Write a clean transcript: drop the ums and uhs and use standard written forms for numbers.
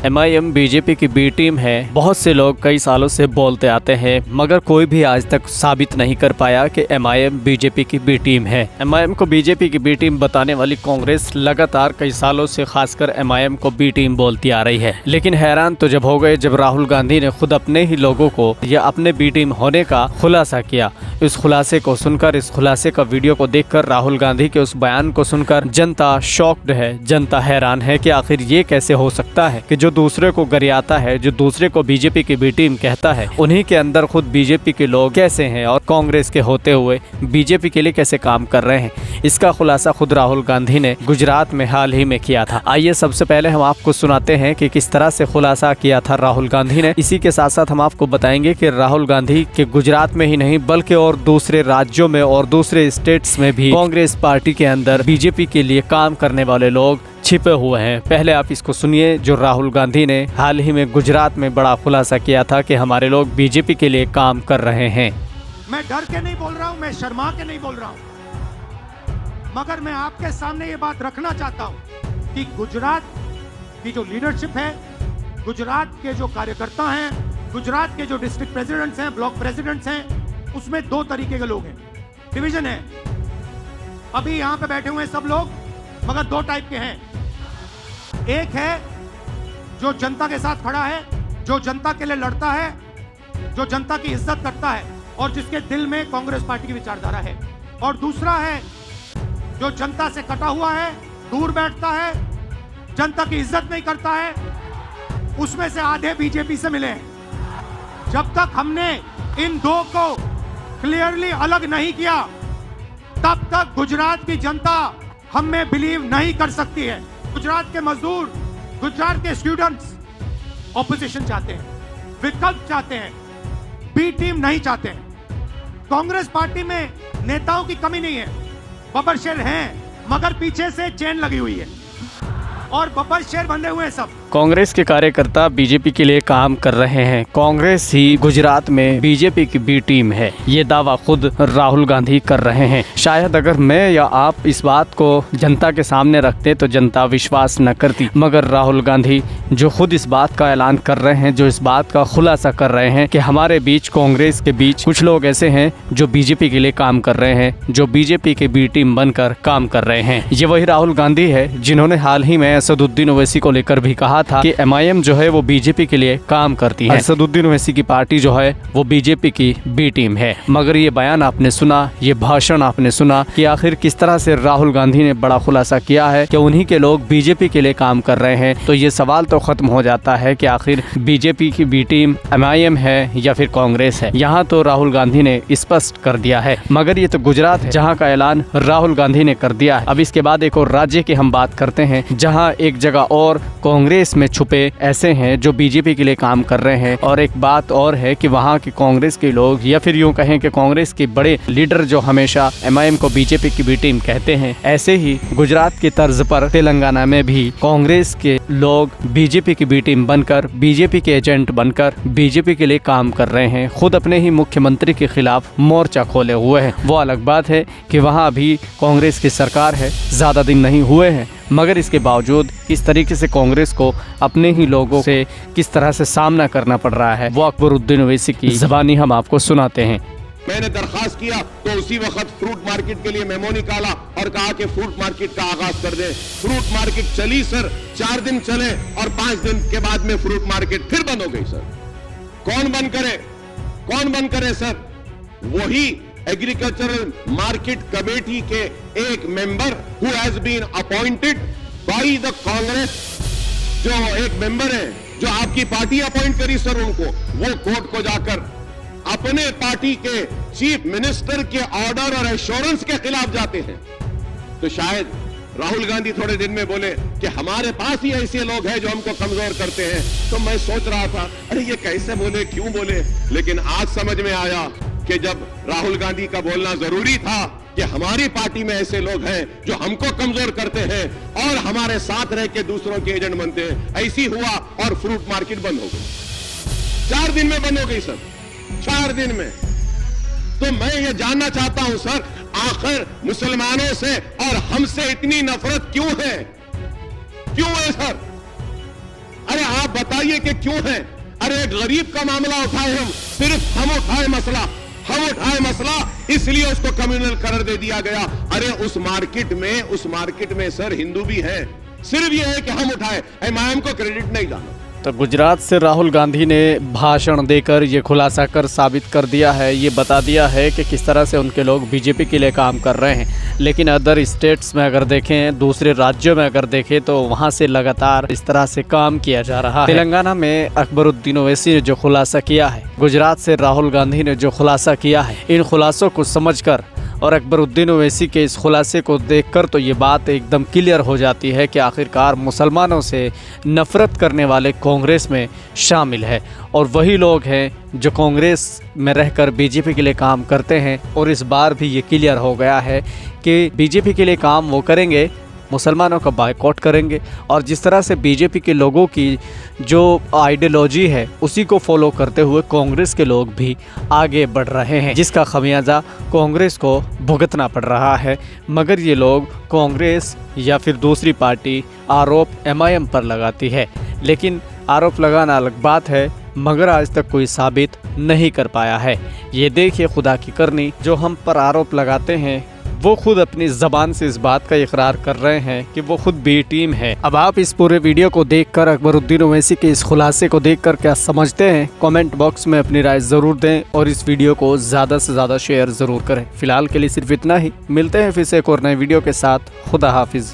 MIM BJP की B team है। बहुत से लोग कई सालों से बोलते आते हैं, मगर कोई भी आज तक साबित नहीं कर पाया कि MIM बीजेपी की बी टीम है। MIM को बीजेपी की बी टीम बताने वाली कांग्रेस लगातार कई सालों से खासकर MIM को बी टीम बोलती आ रही है। लेकिन हैरान तो जब हो गए जब राहुल गांधी ने खुद अपने ही लोगों को या अपने बी टीम होने का खुलासा किया। इस खुलासे को सुनकर, इस खुलासे का वीडियो को देखकर, राहुल गांधी के उस बयान को सुनकर जनता शॉक्ड है, जनता हैरान है कि आखिर ये कैसे हो सकता है कि जो दूसरे को गरियाता है, जो दूसरे को बीजेपी की बी टीम कहता है, उन्हीं के अंदर खुद बीजेपी के लोग कैसे हैं और कांग्रेस के होते हुए बीजेपी के लिए कैसे काम कर रहे हैं। इसका खुलासा खुद राहुल गांधी ने गुजरात में हाल ही में किया था। आइए सबसे पहले हम आपको सुनाते हैं कि किस तरह से खुलासा किया था राहुल गांधी ने। इसी के साथ साथ हम आपको बताएंगे कि राहुल गांधी के गुजरात में ही नहीं बल्कि और दूसरे राज्यों में और दूसरे स्टेट्स में भी कांग्रेस पार्टी के अंदर बीजेपी के लिए काम करने वाले लोग छिपे हुए हैं। पहले आप इसको सुनिए जो राहुल गांधी ने हाल ही में गुजरात में बड़ा खुलासा किया था कि हमारे लोग बीजेपी के लिए काम कर रहे हैं। मैं डर के नहीं बोल रहा हूं, मैं शर्मा के नहीं बोल रहा हूं, मगर मैं आपके सामने ये बात रखना चाहता हूं कि गुजरात की जो लीडरशिप है, गुजरात के जो कार्यकर्ता हैं, गुजरात के जो डिस्ट्रिक्ट प्रेसिडेंट्स हैं, ब्लॉक प्रेसिडेंट्स हैं, उसमें दो तरीके के लोग हैं, डिवीजन है। अभी यहां पे बैठे हुए सब लोग मगर दो टाइप के हैं। एक है जो जनता के साथ खड़ा है, जो जनता के लिए लड़ता है, जो जनता की इज्जत करता है और जिसके दिल में कांग्रेस पार्टी की विचारधारा है। और दूसरा है जो जनता से कटा हुआ है, दूर बैठता है, जनता की इज्जत नहीं करता है। उसमें से आधे बीजेपी से मिले हैं। जब तक हमने इन दो को क्लियरली अलग नहीं किया तब तक गुजरात की जनता हम में बिलीव नहीं कर सकती है। गुजरात के मजदूर, गुजरात के स्टूडेंट्स ऑपोजिशन चाहते हैं, विकल्प चाहते हैं, बी टीम नहीं चाहते हैं। कांग्रेस पार्टी में नेताओं की कमी नहीं है, बब्बर शेर हैं, मगर पीछे से चेन लगी हुई है और बब्बर शेर बंधे हुए हैं सब। कांग्रेस के कार्यकर्ता बीजेपी के लिए काम कर रहे हैं। कांग्रेस ही गुजरात में बीजेपी की बी टीम है, ये दावा खुद राहुल गांधी कर रहे हैं। शायद अगर मैं या आप इस बात को जनता के सामने रखते तो जनता विश्वास न करती, मगर राहुल गांधी जो खुद इस बात का ऐलान कर रहे हैं, जो इस बात का खुलासा कर रहे हैं कि हमारे बीच, कांग्रेस के बीच कुछ लोग ऐसे हैं जो बीजेपी के लिए काम कर रहे हैं, जो बीजेपी की बी टीम बनकर काम कर रहे हैं। ये वही राहुल गांधी है जिन्होंने हाल ही में असदुद्दीन ओवैसी को लेकर भी कहा था कि MIM जो है वो बीजेपी के लिए काम करती है, असदुद्दीन ओवैसी की पार्टी जो है वो बीजेपी की बी टीम है। मगर ये बयान आपने सुना, ये भाषण आपने सुना कि आखिर किस तरह से राहुल गांधी ने बड़ा खुलासा किया है कि उन्हीं के लोग बीजेपी के लिए काम कर रहे हैं। तो ये सवाल तो खत्म हो जाता है कि आखिर बीजेपी की बी टीम MIM है या फिर कांग्रेस है। यहाँ तो राहुल गांधी ने स्पष्ट कर दिया है, मगर ये तो गुजरात है जहाँ का ऐलान राहुल गांधी ने कर दिया है। अब इसके बाद एक और राज्य की हम बात करते हैं जहाँ एक जगह और कांग्रेस में छुपे ऐसे हैं जो बीजेपी के लिए काम कर रहे हैं। और एक बात और है कि वहाँ के कांग्रेस के लोग, या फिर यूं कहें कि कांग्रेस के बड़े लीडर जो हमेशा MIM को बीजेपी की बी टीम कहते हैं, ऐसे ही गुजरात की तर्ज पर तेलंगाना में भी कांग्रेस के लोग बीजेपी की बी टीम बनकर, बीजेपी के एजेंट बनकर बीजेपी के लिए काम कर रहे हैं। खुद अपने ही मुख्यमंत्री के खिलाफ मोर्चा खोले हुए हैं। वो अलग बात है कि वहाँ अभी कांग्रेस की सरकार है, ज्यादा दिन नहीं हुए हैं, मगर इसके बावजूद इस तरीके से कांग्रेस को अपने ही लोगों से किस तरह से सामना करना पड़ रहा है, वो अकबरुद्दीन ओवैसी की ज़बानी हम आपको सुनाते हैं। मैंने दरखास्त किया तो उसी वक्त फ्रूट मार्केट के लिए मेमो निकाला और कहा कि फ्रूट मार्केट का आगाज कर दें। फ्रूट मार्केट चली सर, 4 दिन चले और 5 दिन के बाद में फ्रूट मार्केट फिर बंद हो गई सर। कौन बंद करे, कौन बंद करे सर? वही एग्रीकल्चरल मार्केट कमेटी के एक member who has been appointed by the Congress, जो एक मेंबर है जो आपकी पार्टी अपॉइंट करी सर, उनको वो कोर्ट को जाकर अपने पार्टी के चीफ मिनिस्टर के ऑर्डर और एश्योरेंस के खिलाफ जाते हैं। तो शायद राहुल गांधी थोड़े दिन में बोले कि हमारे पास ही ऐसे लोग हैं जो हमको कमजोर करते हैं। तो मैं सोच रहा था अरे ये कैसे बोले, क्यों बोले, लेकिन आज समझ में आया कि जब राहुल गांधी का बोलना जरूरी था कि हमारी पार्टी में ऐसे लोग हैं जो हमको कमजोर करते हैं और हमारे साथ रह के दूसरों के एजेंट बनते हैं, ऐसी हुआ और फ्रूट मार्केट बंद हो गई। 4 दिन में बंद हो गई सर, 4 दिन में। तो मैं ये जानना चाहता हूं सर, आखिर मुसलमानों से और हमसे इतनी नफरत क्यों है? क्यों है सर? अरे आप आप बताइए कि क्यों है? अरे गरीब का मामला उठाए हम, सिर्फ हम उठाए मसला, इसलिए उसको कम्युनल करार दे दिया गया। अरे उस मार्केट में सर हिंदू भी है, सिर्फ ये है कि हम उठाए, एमआईएम को क्रेडिट नहीं जाना। तो गुजरात से राहुल गांधी ने भाषण देकर ये खुलासा कर साबित कर दिया है, ये बता दिया है कि किस तरह से उनके लोग बीजेपी के लिए काम कर रहे हैं। लेकिन अदर स्टेट्स में अगर देखें, दूसरे राज्यों में अगर देखें तो वहाँ से लगातार इस तरह से काम किया जा रहा है। तेलंगाना में अकबरुद्दीन ओवैसी ने जो खुलासा किया है, गुजरात से राहुल गांधी ने जो खुलासा किया है, इन खुलासों को समझकर और अकबरुद्दीन ओवैसी के इस खुलासे को देखकर तो ये बात एकदम क्लियर हो जाती है कि आखिरकार मुसलमानों से नफ़रत करने वाले कांग्रेस में शामिल है और वही लोग हैं जो कांग्रेस में रहकर बीजेपी के लिए काम करते हैं। और इस बार भी ये क्लियर हो गया है कि बीजेपी के लिए काम वो करेंगे, मुसलमानों का बायकॉट करेंगे और जिस तरह से बीजेपी के लोगों की जो आइडियोलॉजी है उसी को फॉलो करते हुए कांग्रेस के लोग भी आगे बढ़ रहे हैं, जिसका खमियाजा कांग्रेस को भुगतना पड़ रहा है। मगर ये लोग कांग्रेस या फिर दूसरी पार्टी आरोप एमआईएम पर लगाती है, लेकिन आरोप लगाना अलग बात है, मगर आज तक कोई साबित नहीं कर पाया है। ये देखिए खुदा की करनी, जो हम पर आरोप लगाते हैं वो खुद अपनी ज़बान से इस बात का इकरार कर रहे हैं कि वो खुद बी टीम है। अब आप इस पूरे वीडियो को देखकर अकबरुद्दीन ओवैसी के इस खुलासे को देखकर क्या समझते हैं, कमेंट बॉक्स में अपनी राय ज़रूर दें और इस वीडियो को ज़्यादा से ज़्यादा शेयर ज़रूर करें। फिलहाल के लिए सिर्फ इतना ही, मिलते हैं फिर से एक और नए वीडियो के साथ। खुदा हाफिज़।